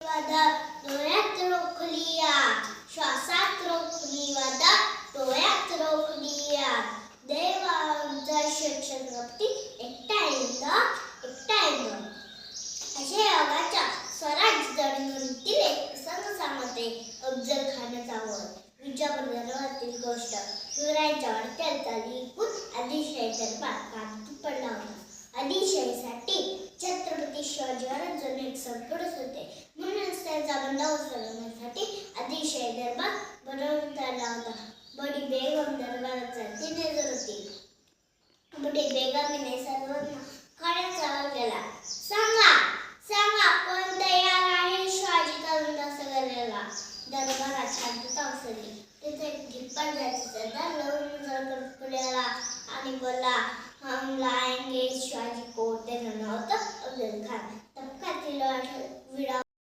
वादा डोळ्यात रोखलिया, श्वासात रोखली वादा डोळ्यात रोखलिया. देवांचा छत्रपती एकटा येतो. अशा योगाच्या स्वराज जडणघडीतील एक प्रसंग सांगते अफजल खानाचा वध. विजापूर दरबारातील गोष्ट. शिवरायांच्या वाढत्या चाली ऐकून आदिलशाही दरबार काबीत पडला होता. आदिलशाहीसाठी छत्रपती शिवाजी महाराज जणू एक संकटच होते. म्हणूनच त्यांचा बंदोबस्त करण्यासाठी आदिलशाही दरबार बनवण्यात आला होता. बडी बेगम दरबारात चालती नजर होती. बडी बेगमीने सर्वांना काळ्या सवाल केला. सांगा कोण तयार